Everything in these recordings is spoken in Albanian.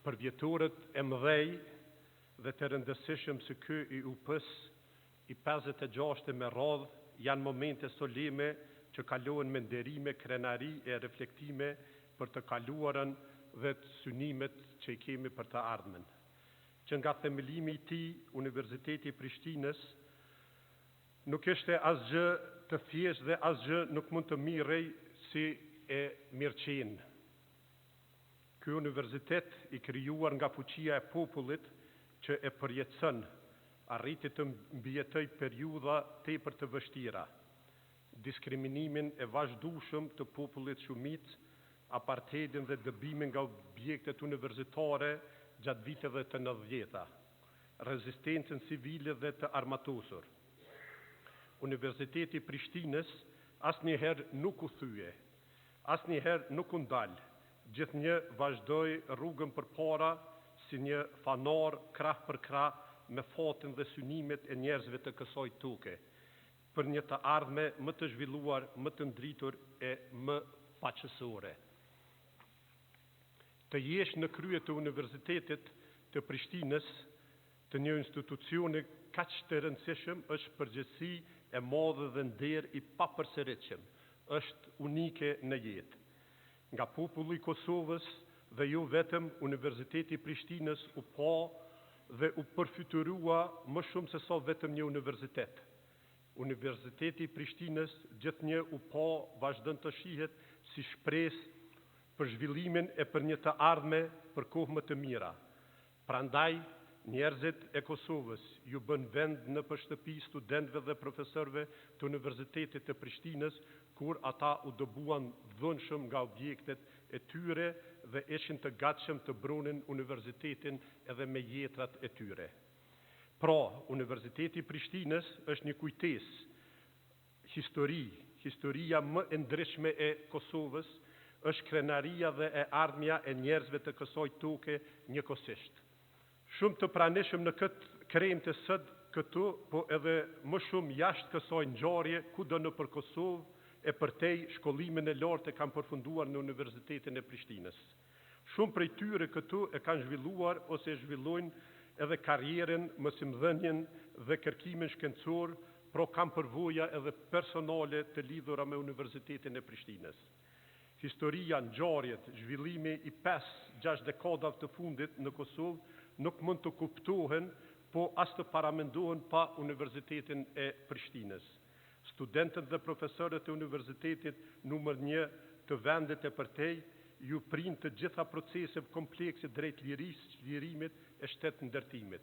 për vjetorët e mëdhej dhe të rëndësishëm se ky i UP-s i 56 me radhë janë momente solime që kalohen me nderime, krenari e reflektime për të kaluarën dhe të synimet që i kemi për të ardhmen. Që nga themelimi i tij, Universiteti i Prishtinës nuk ishte asgjë të thjeshtë dhe asgjë nuk mund të mirrej si e mirëqenë. Ky universitet i krijuar nga fuqia e popullit që e përjetëson, arriti të mbijetoj periudha tepër të vështira, diskriminimin e vazhdueshëm të popullit shumicë, apartheidin dhe dëbimin nga objektet universitare gjatë viteve të 90-ta, rezistencën civile dhe të armatosur. Universiteti i Prishtinës asnjëherë nuk u thye, asnjëherë nuk u ndal, gjithnjë vazhdoi rrugën përpara si një fanar krah për krah me fatin dhe synimet e njerëzve të kësaj toke, për një të ardhme më të zhvilluar, më të ndritur e më paqësore. Të jesh në krye të Universitetit të Prishtinës, të një institucioni kaq të rëndësishëm, është përgjegjësi e madhe dhe nder i papërsëritshëm, është unike në jetë. Nga populli i Kosovës dhe jo vetëm, Universiteti i Prishtinës u pa dhe u përfytyrua më shumë se sa vetëm një universitet. Universiteti i Prishtinës gjithnjë u pa vazhdon të shihet si shpresë për zhvillimin e për një të ardhme për kohë më të mira. Prandaj, njerëzit e Kosovës ju bën vend në përshtëpi studentëve dhe profesorëve të Universitetit të Prishtinës, kur ata u dëbuan dhunshëm nga objektet e tyre dhe ishin të gatshëm të bronin universitetin edhe me jetrat e tyre. Pra, Universiteti i Prishtinës është një kujtesë, historia më e ndryshme e Kosovës, është krenaria dhe e ardhmja e njerëzve të kësaj toke njëkohësisht. Shumë të pranishëm në këtë krem të sot këtu, po edhe më shumë jashtë kësaj ngjarje kudo nëpër Kosovë e përtej shkollimin e lartë e kanë përfunduar në Universitetin e Prishtinës. Shumë prej tyre këtu e kanë zhvilluar ose e zhvillojnë edhe karrierën, mësimdhënien dhe kërkimin shkencor, pro kanë përvoja edhe personale të lidhura me Universitetin e Prishtinës. Historia, ngjarjet, zhvillimi i 5-6 dekadave të fundit në Kosovë nuk mund të kuptohen, po as të paramendohen pa Universitetin e Prishtinës. Studentët dhe profesorët e Universitetit numër 1 të vendit e përtej ju prind të gjitha procese komplekse drejt lirisë, çlirimit e shtet ndërtimit.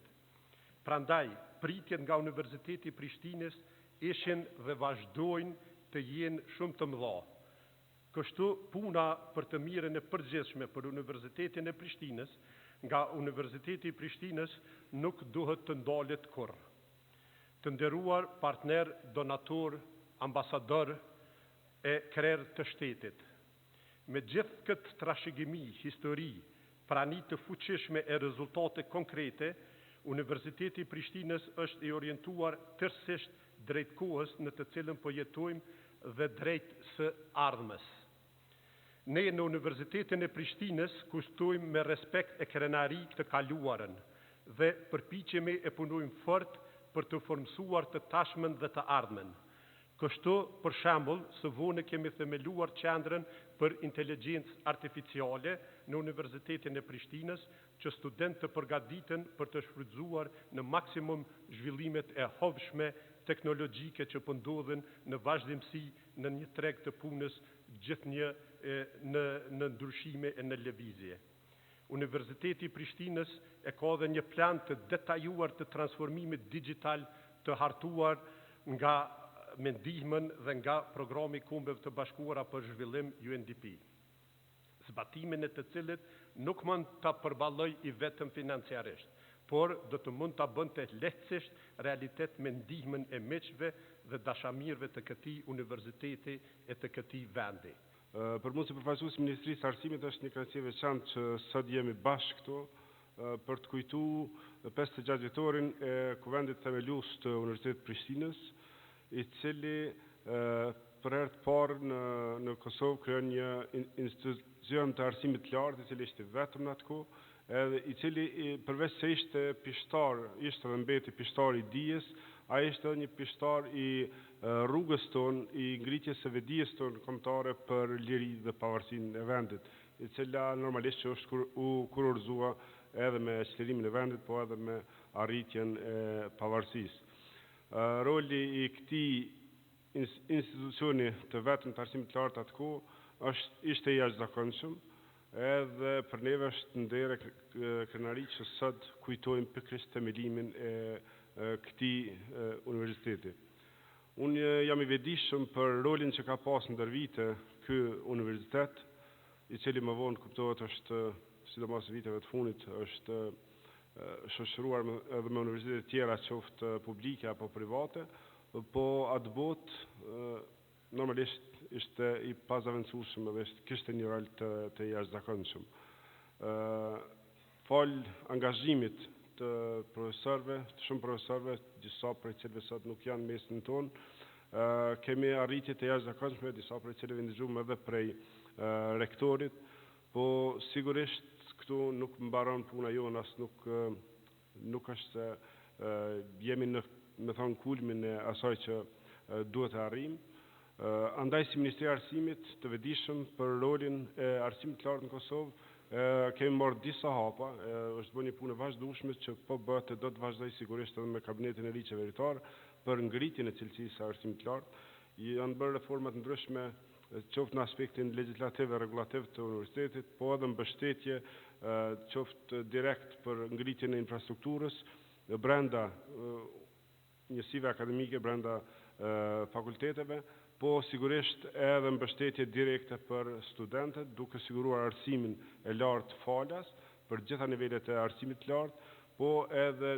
Prandaj, pritjet nga Universiteti i Prishtinës ishin dhe vazhdojnë të jenë shumë të mëdha. Kështu, puna për të mirën e përgjithshme për Universitetin e Prishtinës nga Universiteti i Prishtinës nuk duhet të ndalet kurrë. Të nderuar partner, donator, ambasador e krerë të shtetit. Me gjithë këtë trashëgimi, histori, prani të fuqishme e rezultate konkrete, Universiteti i Prishtinës është i orientuar tërësisht drejt kohës në të cilën po jetojmë dhe drejt së ardhmës. Ne në Universitetin e Prishtinës kushtojmë me respekt e krenari të kaluarën dhe përpiqemi e punojmë fort për të formsuar të tashmen dhe të ardhmen. Kështu, për shembull, së vonë kemi themeluar qendrën për inteligjencë artificiale në Universitetin e Prishtinës, që studentë të përgatiten për të shfrytzuar në maksimum zhvillimet e hovshme teknologjike që po ndodhin në vazhdimsi në një treg të punës gjithnjë në ndryshime e në lëvizje. Universiteti i Prishtinës e ka dhe një plan të detajuar të transformimit digital të hartuar nga me ndihmën dhe nga programi Kombeve të Bashkuara për Zhvillim UNDP, zbatimin e të cilit nuk mund ta përballoj i vetëm financiarisht, por do të mund ta bënte lehtësisht realitet me ndihmën e miqve dhe dashamirëve të këtij universiteti e të këtij vendi. Për mua si përfaqësues i Ministrisë së Arsimit është një kënaqësi e veçantë që sot jemi bashkë këtu për të kujtuar 56 vjetorin e Kuvendit themelues të Universitetit të Prishtinës, i cili për herë të parë në Kosovë krijon një institucion të arsimit të lartë, i cili ishte vetëm në atë kohë, edhe i cili përveç se ishte pishtar, ishte dhe mbeti pishtar i dijes, ai ishte edhe një pishtar i rrugës tonë, i ngritjes së vedijes tonë kombëtare për liri dhe pavarësinë e vendit, i cila normalisht që është u kurorëzua edhe me çlirimin e vendit, po edhe me arritjen e pavarësisë. Roli i këtij institucioni të vetëm të arsimit të lartë atë kohë ishte i jashtëzakonshëm, edhe për neve është ndere krenari që sot kujtojmë pikërisht themelimin e këtij universiteti. Unë jam i vetëdijshëm për rolin që ka pas ndër vite ky universitet, i cili më vonë kuptohet është, sidomos viteve të fundit, është shoqëruar edhe me universitete tjera, qoftë publike apo private, po atë botë normalisht ishte i pazavendësueshëm dhe kishte një rol të jashtëzakonshëm. Fal angazhimit të profesorëve, të shumë profesorëve, disa prej cilëve sot nuk janë mesin tonë, kemi arritje të jashtëzakonshme, disa prej cilëve ndëgjuam edhe prej rektorit, po sigurisht këtu nuk mbaron puna jonë, as nuk është se jemi në, me thonë, kulmin e asaj që duhet të arrijmë. Andaj si Ministri i Arsimit të vetëdijshëm për rolin e arsimit të lartë në Kosovë, kemi marrë disa hapa, është bërë një punë e vazhdueshme që po bëhet e do të vazhdoj sigurisht edhe me kabinetin e ri qeveritar për ngritjen e cilësisë së arsimit të lartë. Janë bërë reforma të ndryshme, qoftë në aspektin legjislativ e regulativ të universitetit, po edhe mbështetje, qoftë direkt për ngritjen e infrastrukturës brenda njësive akademike, brenda fakulteteve, po sigurisht edhe mbështetje direkte për studentët, duke siguruar arsimin e lartë falas për gjitha nivelet e arsimit të lartë, po edhe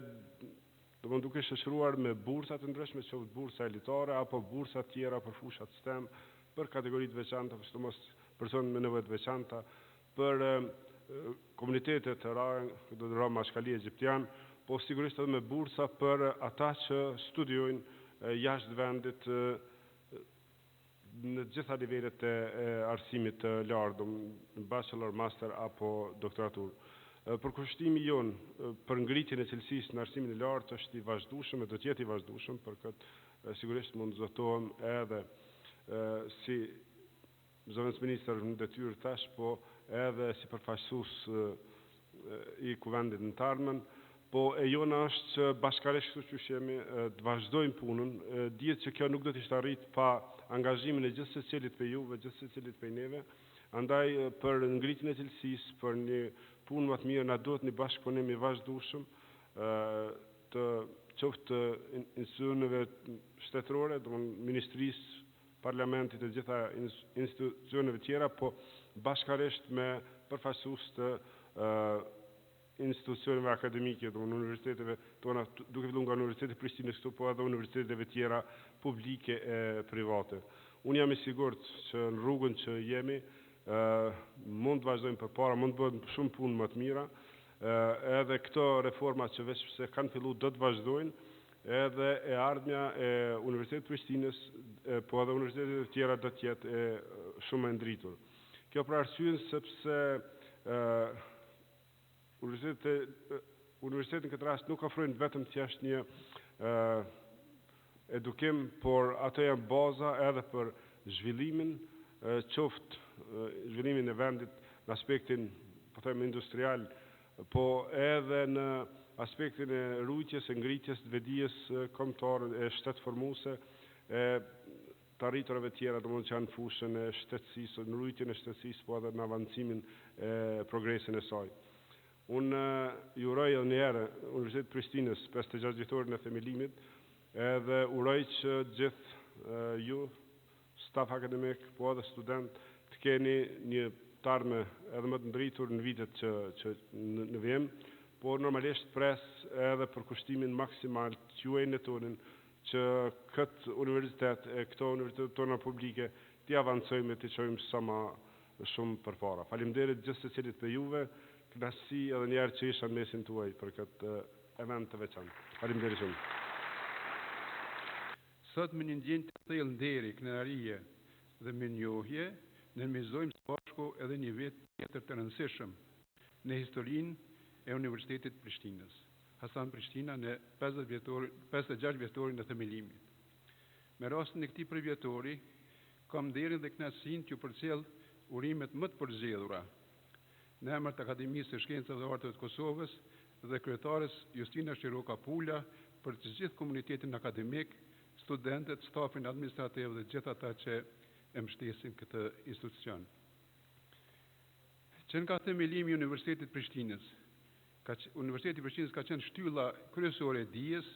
duke shoqëruar me bursa të ndryshme, qoftë bursa elitare apo bursa tjera për fushat STEM, për kategoritë veçanta, sidomos personë me nevojë të veçanta, për komunitetet e ra mashkali egjiptian, po sigurisht edhe me bursa për ata që studiojnë jashtë vendit në gjitha nivelet e arsimit të lartë, bachelor, master apo doktoratur. Përkushtimi jonë për ngritjen e cilësisë në arsimin e lartë është i vazhdueshëm e do të jetë i vazhdueshëm, për këtë sigurisht mund të zotohem edhe si zëvendës ministër në detyrë tash, po edhe si përfaqësues i kuvendit në të ardhmen, po e jona është që bashkërisht kështu që jemi të vazhdojmë punën, dihet që kjo nuk do të ishte arritur pa angazhimin e gjithë secilit prej juve, gjithë secilit prej neve. Andaj për ngritjen e cilësisë, për një punë më të mirë, na duhet një bashkëpunim i vazhdueshëm të qoftë institucioneve shtetërore, domthonë ministrisë, parlamentit e gjitha institucioneve tjera, po bashkërisht me përfaqësues të institucioneve akademike, domthonë universiteteve tona, duke filluar nga Universiteti i Prishtinës këtu, po edhe universiteteve tjera publike e private. Unë jam i sigurt që në rrugën që jemi mund të vazhdojmë përpara, mund të bëhen shumë punë më të mira, edhe këto reforma që veç se kanë filluar do të vazhdojnë, edhe e ardhmja e Universitetit Prishtinës, po edhe universitetet tjera do të jetë shumë e ndritur. Kjo për arsyen sepse universiteti në këtë rast nuk ofrojnë vetëm thjesht një edukim, por ato janë baza edhe për zhvillimin, qoftë zhvillimin e vendit në aspektin, po them, industrial, po edhe në aspektin e rujtjes, e ngritjes, të vedijes kombëtare, e shtetformuese, e të arriturave tjera, domethënë që janë fushën e shtetësisë, në rujtjen e shtetësisë, po edhe në avancimin e progresin e saj. Unë ju uroj edhe një herë Universitetit Prishtinës 56 vjetorin e themelimit, edhe uroj që gjithë ju, staf akademik, po edhe student, të keni një tarme edhe më të ndritur në vitet që në vijim, por normalisht pres edhe për kushtimin maksimal të juaj në tonin që këtë universitet e këto universitetet tona publike t'i avancojmë e t'i qojmë sa ma shumë përpara. Faleminderit gjithë secilit për juve, kënaqësi edhe njerë që isha në mesin tuaj për këtë event të veçantë. Faleminderit shumë. Sot me një ndjenjë të thellë nderi, kënaqësie dhe mirënjohje, nënmizojmë së bashku edhe një vit tjetër të rëndësishëm në historinë e Universitetit Prishtinës, Hasan Prishtina në 56 vjetorin e themelimit. Me rastin e këtij përvjetori, kam nderin dhe kënaqësinë t'ju përcjell urimet më të përzgjedhura në emër të Akademisë së Shkencave dhe Arteve të Kosovës dhe kryetares Justina Shiroka Pula për të gjithë komunitetin akademik, studentët, stafin administrativ dhe gjithë ata që e mbështesin këtë institucion. Që nga themelimi i Universitetit Prishtinës, Universiteti i Prishtinës ka qenë shtylla kryesore e dijes,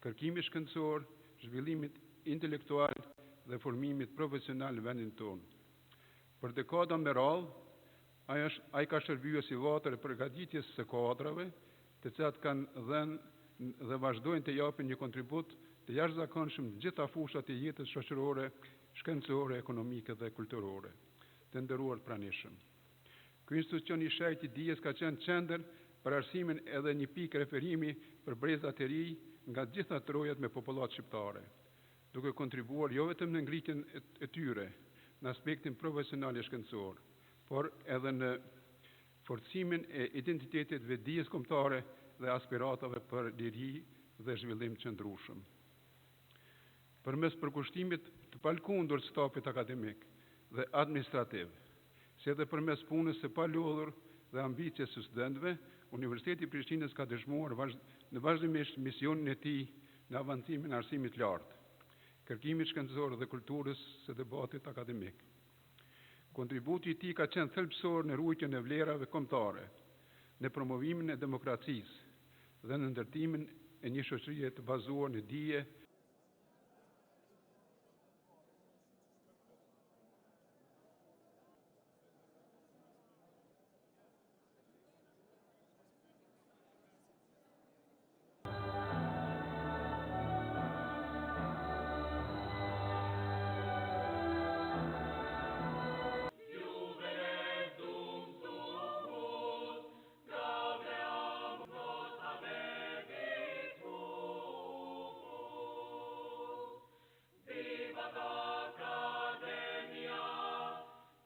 kërkimit shkencor, zhvillimit intelektual dhe formimit profesional në vendin tonë. Për dekada me radhë, ai ka shërbyer si vatër e përgatitjes së kadrave, të cilat kanë dhënë dhe vazhdojnë të japin një kontribut të jashtëzakonshëm në gjitha fushat e jetës shoqërore, shkencore, ekonomike dhe kulturore. Të nderuar pranishëm. Ky institucion i shejt i dijes ka qenë qendër për arsimin edhe një pikë referimi për brezat e rinj nga gjitha trojat me popullat shqiptare, duke kontribuar jo vetëm në ngritjen e tyre në aspektin profesional e shkencor, por edhe në forcimin e identitetit dhe dijes kombëtare dhe aspiratave për liri dhe zhvillim qëndrueshëm. Përmes përkushtimit të palkundur të stafit akademik dhe administrativ, si edhe përmes punës së palodhur dhe ambicjes së studentëve, Universiteti i Prishtinës ka dëshmuar në vazhdimisht misionin e tij në avancimin e arsimit lartë, kërkimit shkencor dhe kulturës së debatit akademik. Kontributi i tij ka qenë thelbësor në ruajtjen e vlerave kombëtare, në promovimin e demokracisë dhe në ndërtimin e një shoqërie të bazuar në dije,